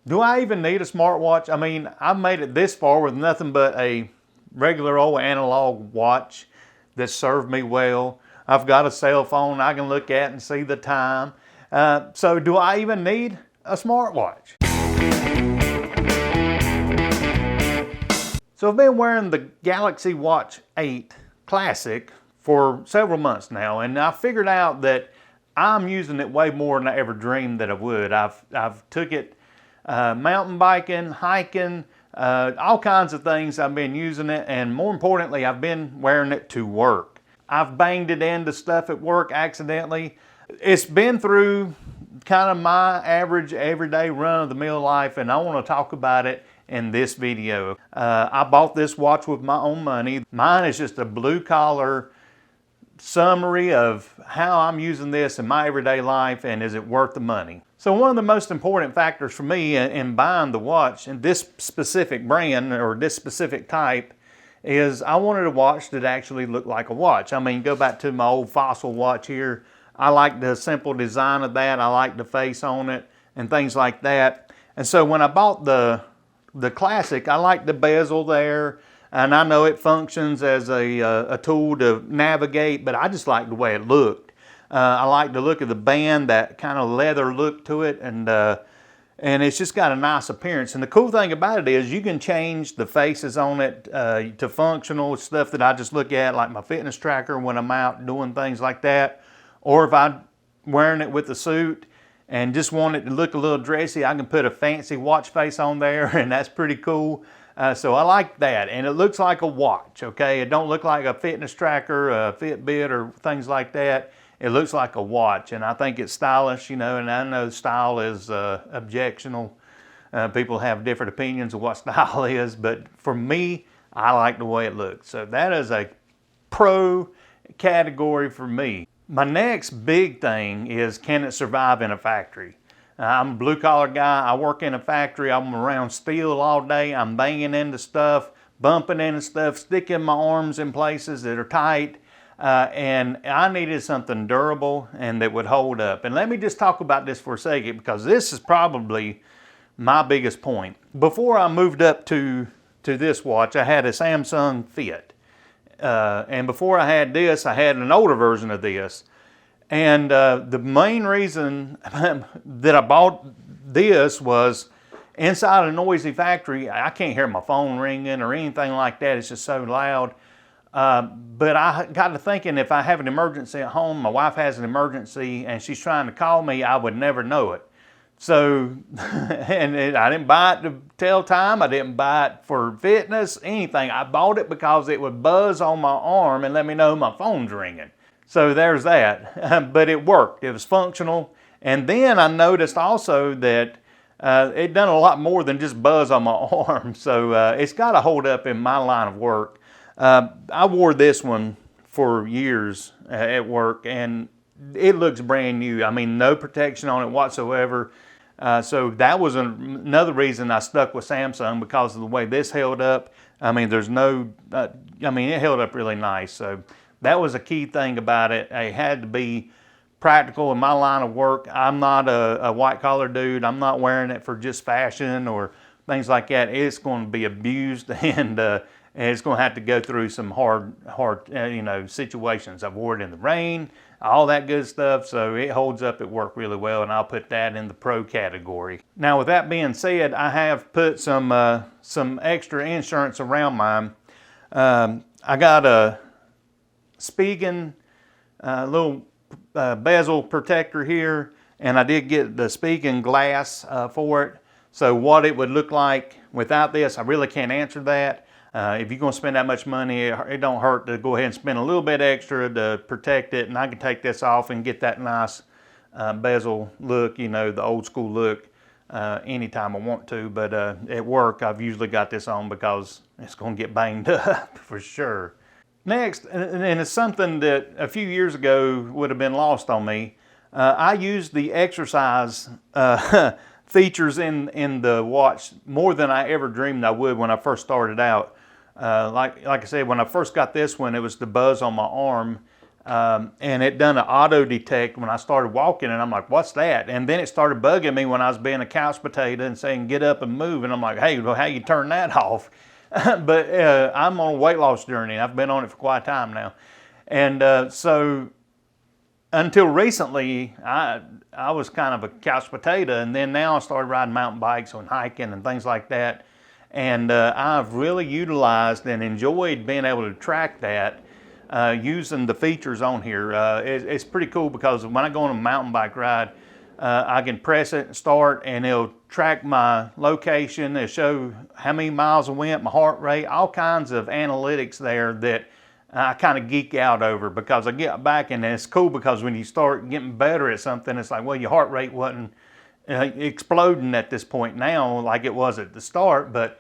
Do I even need a smartwatch? I mean, I've made it this far with nothing but a regular old analog watch that served me well. I've got a cell phone I can look at and see the time. So do I even need a smartwatch? So I've been wearing the Galaxy Watch 8 Classic for several months now, and I figured out that I'm using it way more than I ever dreamed that I would. I've took it mountain biking, hiking, all kinds of things I've been using it, and more importantly, I've been wearing it to work. I've banged it into stuff at work accidentally. It's been through kind of my average everyday run-of-the-mill life, and I want to talk about it in this video. I bought this watch with my own money. Mine is just a blue-collar summary of how I'm using this in my everyday life and is it worth the money. So one of the most important factors for me in buying the watch, and this specific brand or this specific type, is I wanted a watch that actually looked like a watch. I mean, go back to my old Fossil watch here. I like the simple design of that. I like the face on it and things like that. And so when I bought the Classic, I like the bezel there, and I know it functions as a tool to navigate, but I just like the way it looked. I like the look of the band, that kind of leather look to it, and it's just got a nice appearance. And the cool thing about it is you can change the faces on it to functional stuff that I just look at, like my fitness tracker when I'm out doing things like that. Or if I'm wearing it with a suit and just want it to look a little dressy, I can put a fancy watch face on there, and that's pretty cool. So I like that, and it looks like a watch, okay? It don't look like a fitness tracker, a Fitbit, or things like that. It looks like a watch, and I think it's stylish, you know, and I know style is objectional. People have different opinions of what style is, but for me, I like the way it looks. So that is a pro category for me. My next big thing is, can it survive in a factory? I'm a blue collar guy. I work in a factory. I'm around steel all day. I'm banging into stuff, bumping into stuff, sticking my arms in places that are tight. And I needed something durable and that would hold up. And let me just talk about this for a second, because this is probably my biggest point. Before I moved up to this watch, I had a Samsung Fit. And before I had this, I had an older version of this. And the main reason that I bought this was inside a noisy factory, I can't hear my phone ringing or anything like that. It's just so loud. But I got to thinking, if I have an emergency at home, my wife has an emergency and she's trying to call me, I would never know it. So, and I didn't buy it to tell time. I didn't buy it for fitness, anything. I bought it because it would buzz on my arm and let me know my phone's ringing. So there's that. But it worked. It was functional. And then I noticed also that it done a lot more than just buzz on my arm. So it's got to hold up in my line of work. I wore this one for years at work, and it looks brand new. I mean, no protection on it whatsoever. So that was another reason I stuck with Samsung, because of the way this held up. I mean, there's no, I mean, it held up really nice. So that was a key thing about it. It had to be practical in my line of work. I'm not a white collar dude. I'm not wearing it for just fashion or things like that. It's going to be abused, and it's going to have to go through some hard you know, situations. I've worn it in the rain, all that good stuff, so it holds up at work really well, and I'll put that in the pro category. Now, with that being said, I have put some extra insurance around mine. I got a Spigen little bezel protector here, and I did get the Spigen glass for it. So what it would look like without this, I really can't answer that. If you're going to spend that much money, it don't hurt to go ahead and spend a little bit extra to protect it. And I can take this off and get that nice bezel look, you know, the old school look, anytime I want to. But at work, I've usually got this on because it's going to get banged up for sure. Next, and it's something that a few years ago would have been lost on me, I used the exercise features in the watch more than I ever dreamed I would when I first started out. Like I said, when I first got this one, it was the buzz on my arm. and it done an auto detect when I started walking, and I'm like, what's that? And then it started bugging me when I was being a couch potato and saying, get up and move. And I'm like, hey, well, how you turn that off? But I'm on a weight loss journey. I've been on it for quite a time now. And so until recently, I was kind of a couch potato, and then now I started riding mountain bikes and hiking and things like that. And I've really utilized and enjoyed being able to track that using the features on here. It's pretty cool because when I go on a mountain bike ride, I can press it and start, and it'll track my location. It'll show how many miles I went, my heart rate, all kinds of analytics there that I kind of geek out over, because I get back, and it's cool because when you start getting better at something, it's like, well, your heart rate wasn't exploding at this point now like it was at the start. But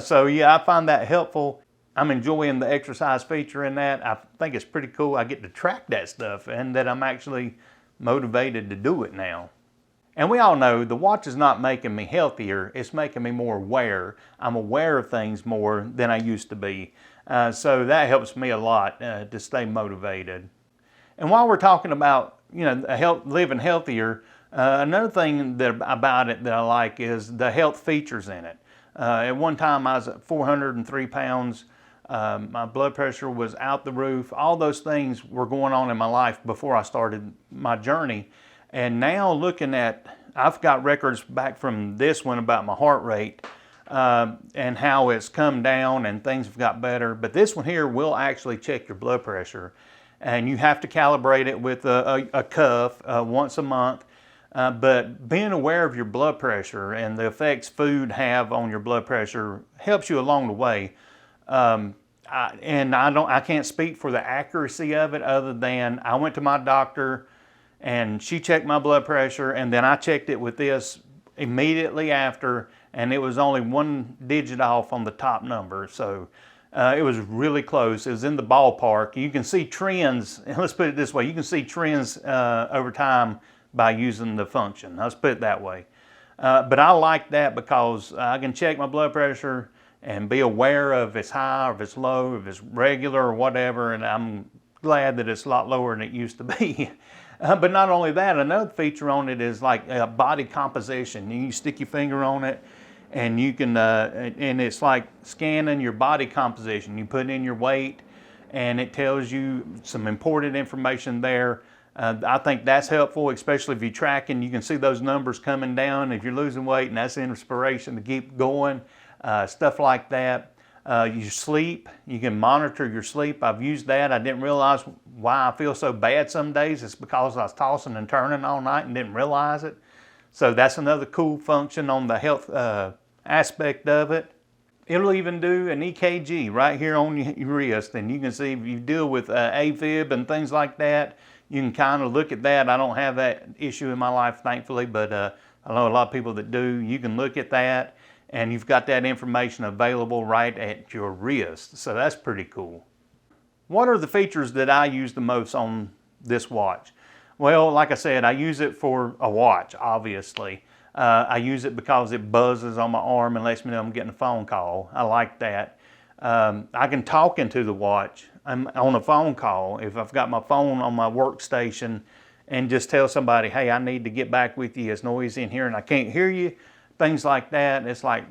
so yeah, I find that helpful. I'm enjoying the exercise feature in that. I think it's pretty cool. I get to track that stuff, and that I'm actually motivated to do it now. And we all know the watch is not making me healthier, it's making me more aware. I'm aware of things more than I used to be. So that helps me a lot to stay motivated. And while we're talking about, living healthier, another thing about it that I like is the health features in it. At one time I was at 403 pounds. My blood pressure was out the roof. All those things were going on in my life before I started my journey. And now looking at, I've got records back from this one about my heart rate and how it's come down and things have got better. But this one here will actually check your blood pressure. And you have to calibrate it with a cuff once a month. But being aware of your blood pressure and the effects food have on your blood pressure helps you along the way. I can't speak for the accuracy of it, other than I went to my doctor and she checked my blood pressure, and then I checked it with this immediately after, and it was only 1 digit off on the top number. So it was really close. It was in the ballpark. You can see trends, and let's put it this way, you can see trends over time by using the function. Let's put it that way. But I like that because I can check my blood pressure and be aware of if it's high or if it's low, if it's regular or whatever, and I'm glad that it's a lot lower than it used to be. But not only that, another feature on it is like body composition. You can stick your finger on it, and you can, and it's like scanning your body composition. You put in your weight, and it tells you some important information there. I think that's helpful, especially if you're tracking. You can see those numbers coming down if you're losing weight, and that's inspiration to keep going. Stuff like that. Your sleep, you can monitor your sleep. I've used that. I didn't realize why I feel so bad some days. It's because I was tossing and turning all night and didn't realize it. So that's another cool function on the health aspect of it. It'll even do an EKG right here on your wrist, and you can see if you deal with AFib and things like that, you can kind of look at that. I don't have that issue in my life, thankfully, but I know a lot of people that do. You can look at that, and you've got that information available right at your wrist. So that's pretty cool. What are the features that I use the most on this watch? Well, like I said, I use it for a watch, obviously. I use it because it buzzes on my arm and lets me know I'm getting a phone call. I like that. I can talk into the watch. I'm on a phone call if I've got my phone on my workstation, and just tell somebody, hey, I need to get back with you. It's noisy in here and I can't hear you. Things like that. It's like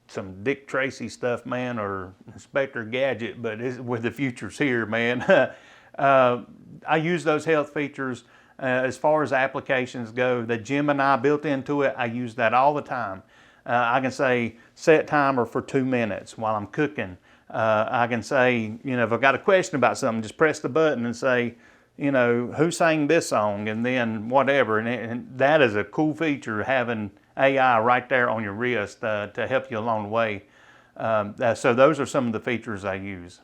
some Dick Tracy stuff, man, or Inspector Gadget, but it's with the future's here, man. I use those health features. As far as applications go, the Gemini built into it, I use that all the time. I can say set timer for 2 minutes while I'm cooking. I can say, if I've got a question about something, just press the button and say, who sang this song, and then whatever. And that is a cool feature, having AI right there on your wrist to help you along the way. So those are some of the features I use.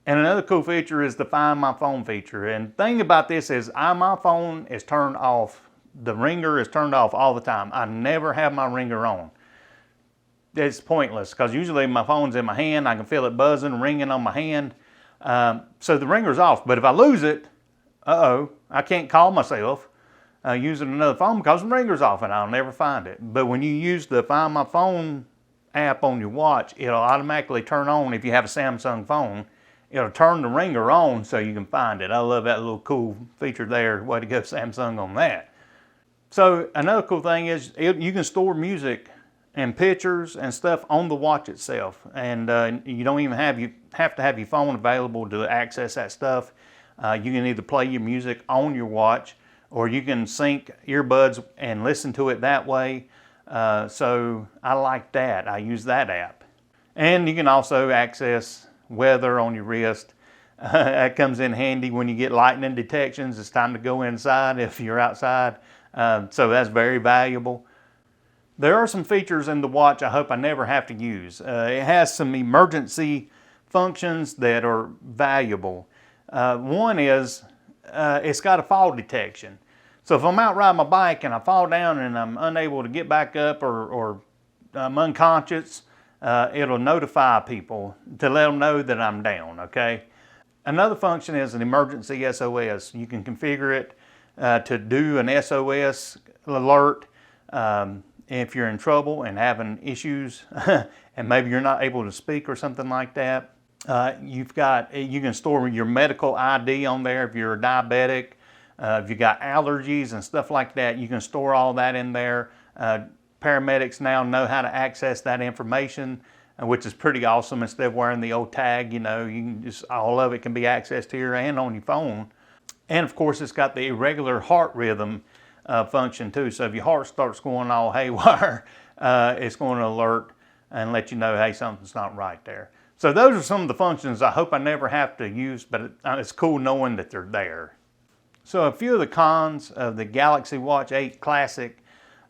And another cool feature is the Find My Phone feature. And the thing about this is my phone is turned off. The ringer is turned off all the time. I never have my ringer on. It's pointless because usually my phone's in my hand. I can feel it buzzing, ringing on my hand. So the ringer's off. But if I lose it, I can't call myself using another phone because the ringer's off and I'll never find it. But when you use the Find My Phone app on your watch, it'll automatically turn on if you have a Samsung phone, it'll turn the ringer on so you can find it. I love that little cool feature there. Way to go, Samsung, on that. So another cool thing is you can store music and pictures and stuff on the watch itself, and you don't even have to have your phone available to access that stuff. You can either play your music on your watch, or you can sync earbuds and listen to it that way. So I like that. I use that app. And you can also access weather on your wrist. That comes in handy when you get lightning detections. It's time to go inside if you're outside. So that's very valuable. There are some features in the watch I hope I never have to use. It has some emergency functions that are valuable. One is it's got a fall detection. So if I'm out riding my bike and I fall down and I'm unable to get back up, or I'm unconscious, it'll notify people to let them know that I'm down, okay? Another function is an emergency SOS. You can configure it to do an SOS alert if you're in trouble and having issues and maybe you're not able to speak or something like that. You can store your medical ID on there if you're a diabetic. If you got allergies and stuff like that, you can store all that in there. Paramedics now know how to access that information, which is pretty awesome. Instead of wearing the old tag, you can just, all of it can be accessed here and on your phone. And of course, it's got the irregular heart rhythm function too. So if your heart starts going all haywire, it's going to alert and let you know, hey, something's not right there. So those are some of the functions I hope I never have to use, but it's cool knowing that they're there. So a few of the cons of the Galaxy Watch 8 Classic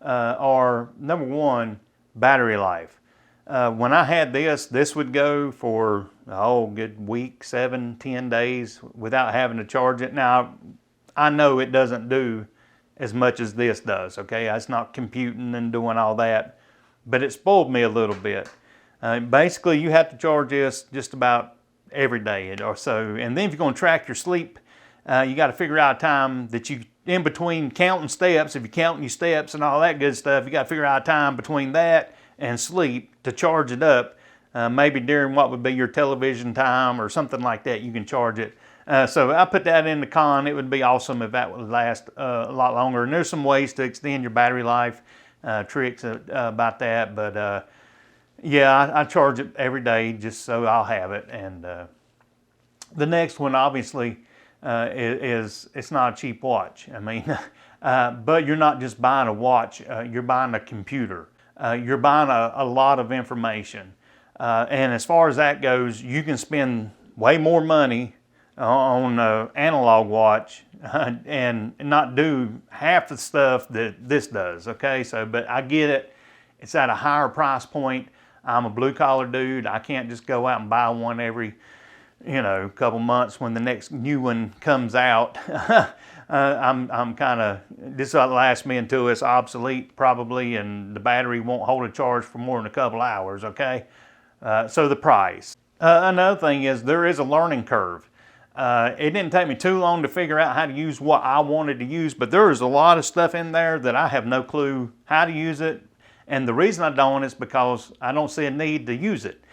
are, number one, battery life. When I had this would go for a good week, 7-10 days without having to charge it. Now, I know it doesn't do as much as this does, okay? It's not computing and doing all that, but it spoiled me a little bit. Basically, you have to charge this just about every day or so. And then if you're going to track your sleep, you got to figure out a time that you, in between counting steps, if you're counting your steps and all that good stuff, you got to figure out a time between that and sleep to charge it up. Maybe during what would be your television time or something like that, you can charge it. So I put that in the con. It would be awesome if that would last a lot longer. And there's some ways to extend your battery life, tricks about that. But yeah, I charge it every day just so I'll have it. And the next one, obviously, is it's not a cheap watch. I mean, but you're not just buying a watch. You're buying a computer. You're buying a lot of information. And as far as that goes, you can spend way more money on an analog watch and not do half the stuff that this does, okay? So, but I get it. It's at a higher price point. I'm a blue-collar dude. I can't just go out and buy one every, couple months when the next new one comes out. I'm kind of, this will last me until it's obsolete probably, and the battery won't hold a charge for more than a couple hours, okay? So the price. Another thing is there is a learning curve. It didn't take me too long to figure out how to use what I wanted to use, but there is a lot of stuff in there that I have no clue how to use it. And the reason I don't is because I don't see a need to use it.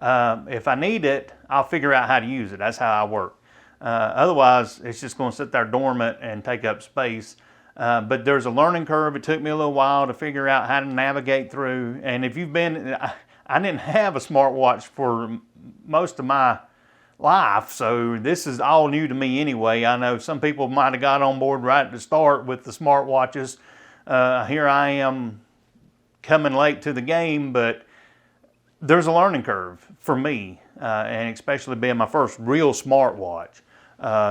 If I need it, I'll figure out how to use it. That's how I work. Otherwise, it's just going to sit there dormant and take up space. But there's a learning curve. It took me a little while to figure out how to navigate through. And if you've been, I didn't have a smartwatch for most of my life, so this is all new to me anyway. I know some people might have got on board right at the start with the smartwatches. Here I am coming late to the game, but there's a learning curve for me, and especially being my first real smartwatch.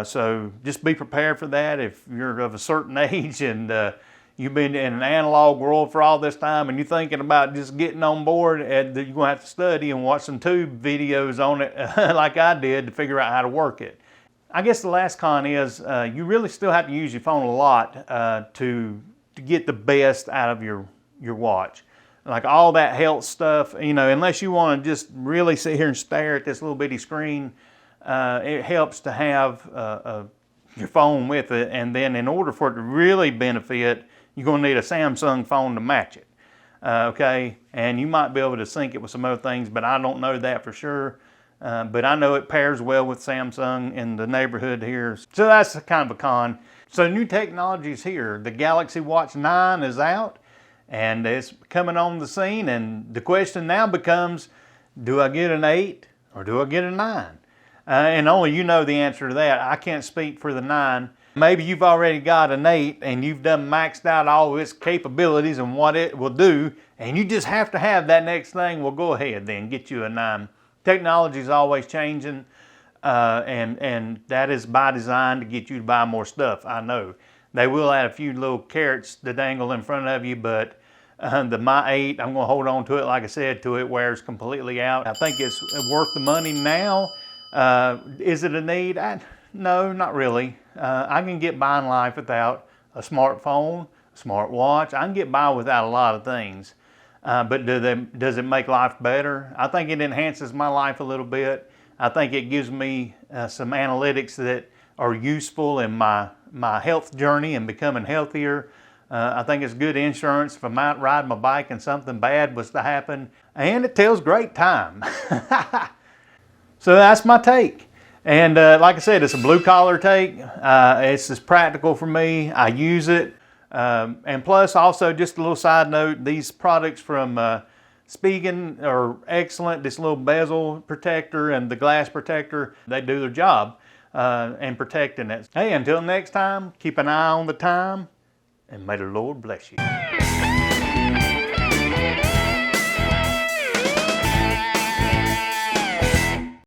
So just be prepared for that. If you're of a certain age and you've been in an analog world for all this time and you're thinking about just getting on board, and you're going to have to study and watch some tube videos on it like I did to figure out how to work it. I guess the last con is you really still have to use your phone a lot to get the best out of your watch. Like all that health stuff, unless you want to just really sit here and stare at this little bitty screen, it helps to have your phone with it. And then in order for it to really benefit, you're going to need a Samsung phone to match it, okay? And you might be able to sync it with some other things, but I don't know that for sure. but I know it pairs well with Samsung in the neighborhood here. So that's kind of a con. So new technology's here. The Galaxy Watch 9 is out and it's coming on the scene, and the question now becomes, do I get an 8 or do I get a 9? And only you know the answer to that. I can't speak for the 9. Maybe you've already got an 8 and you've done maxed out all its capabilities and what it will do, and you just have to have that next thing. Well, go ahead then, get you a 9. Technology is always changing, and that is by design to get you to buy more stuff. I know they will add a few little carrots to dangle in front of you, but the My 8, I'm going to hold on to it, like I said, till it wears completely out. I think it's worth the money now. Is it a need? No, not really. I can get by in life without a smartphone, a smartwatch. I can get by without a lot of things. But does it make life better? I think it enhances my life a little bit. I think it gives me some analytics that are useful in my health journey and becoming healthier. I think it's good insurance if I'm out riding my bike and something bad was to happen. And it tells great time. So that's my take. And like I said, it's a blue collar take. It's just practical for me. I use it. And plus, also, just a little side note, these products from Spigen are excellent. This little bezel protector and the glass protector, they do their job in protecting it. Hey, until next time, keep an eye on the time, and may the Lord bless you.